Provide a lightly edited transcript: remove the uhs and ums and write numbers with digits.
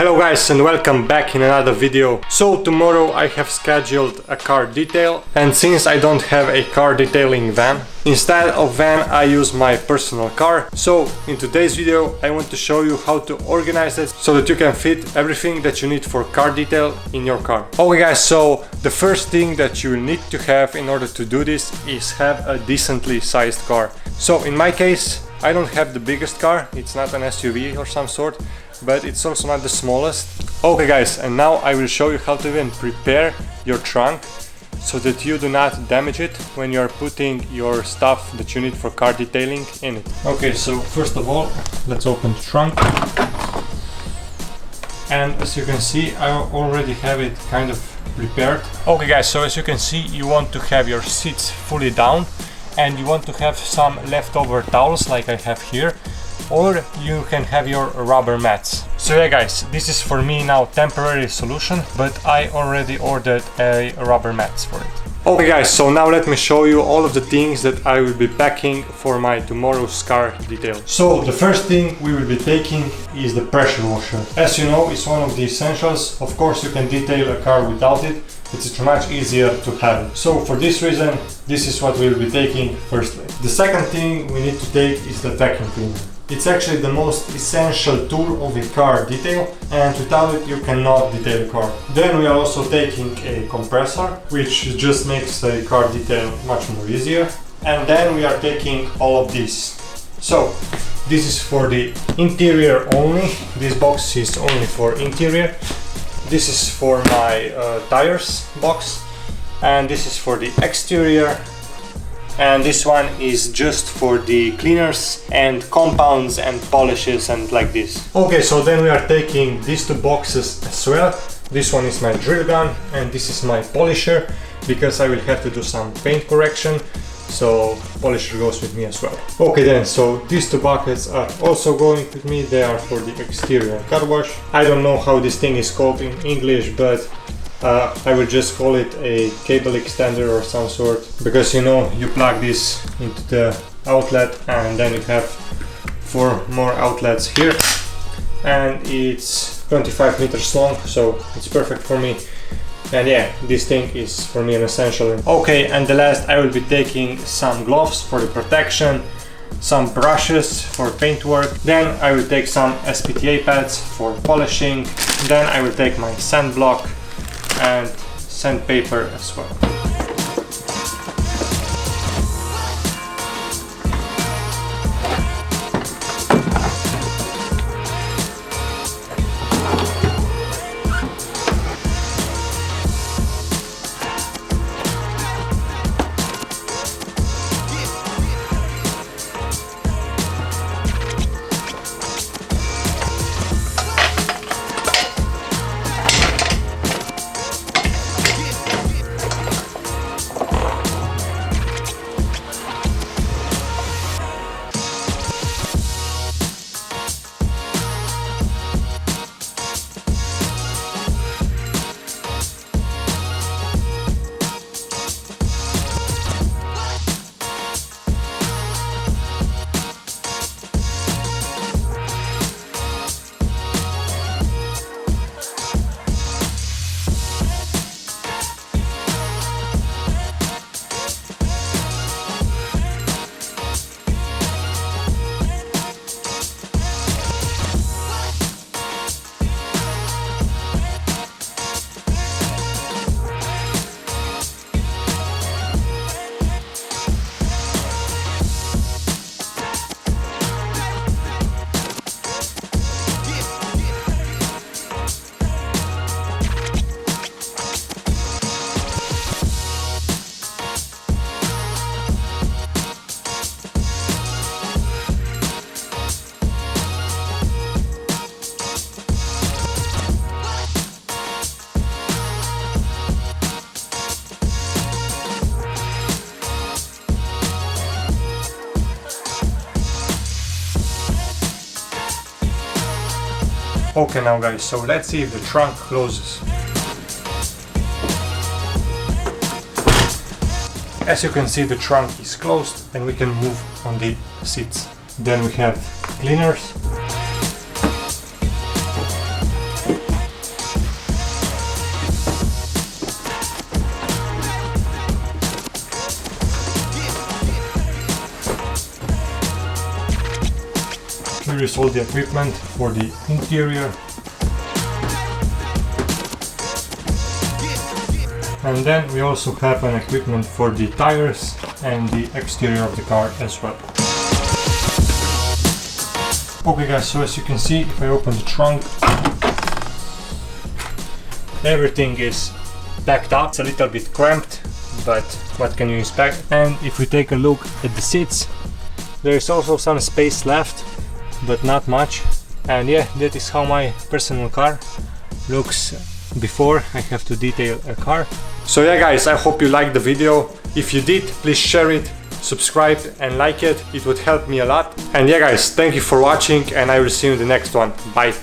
Hello guys and welcome back in another video. So tomorrow I have scheduled a car detail, and since I don't have a car detailing van, instead of van I use my personal car. So in today's video I want to show you how to organize it so that you can fit everything that you need for car detail in your car. Okay guys, so the first thing that you need to have in order to do this is have a decently sized car. So in my case I don't have the biggest car, it's not an SUV or some sort, but it's also not the smallest. Okay guys, and now I will show you how to even prepare your trunk so that you do not damage it when you are putting your stuff that you need for car detailing in it. Okay, so first of all, let's open the trunk. And as you can see, I already have it kind of prepared. Okay guys, so as you can see, you want to have your seats fully down and you want to have some leftover towels like I have here, or you can have your rubber mats. So yeah guys, this is for me now temporary solution, but I already ordered a rubber mats for it. Okay guys, so now let me show you all of the things that I will be packing for my tomorrow's car detail. So the first thing we will be taking is the pressure washer. As you know, it's one of the essentials. Of course you can detail a car without it. It's much easier to have it. So for this reason, this is what we'll be taking firstly. The second thing we need to take is the vacuum cleaner. It's actually the most essential tool of a car detail, and without it you cannot detail a car. Then we are also taking a compressor, which just makes a car detail much more easier. And then we are taking all of this. So this is for the interior only. This box is only for interior. This is for my tires box, and this is for the exterior. And this one is just for the cleaners and compounds and polishes and like this. Okay, so then we are taking these two boxes as well. This one is my drill gun and this is my polisher, because I will have to do some paint correction, so polisher goes with me as well. Okay then, so these two buckets are also going with me. They are for the exterior car wash. I don't know how this thing is called in English, but I will just call it a cable extender or some sort, because you know, you plug this into the outlet and then you have 4 more outlets here, and it's 25 meters long, so it's perfect for me. And yeah, this thing is for me an essential. Okay, and the last, I will be taking some gloves for the protection, some brushes for paint work, then I will take some SPTA pads for polishing, then I will take my sand block and sandpaper as well. Okay now guys, so let's see if the trunk closes. As you can see, the trunk is closed and we can move on the seats. Then we have cleaners, here is all the equipment for the interior. And then we also have an equipment for the tires and the exterior of the car as well. Okay guys, so as you can see, if I open the trunk, everything is packed up. It's a little bit cramped, but what can you expect? And if we take a look at the seats, there is also some space left, but not much. And yeah, that is how my personal car looks before I have to detail a car. So yeah guys, I hope you liked the video. If you did, please share it, subscribe and like it. It would help me a lot. And yeah guys, thank you for watching and I will see you in the next one. Bye.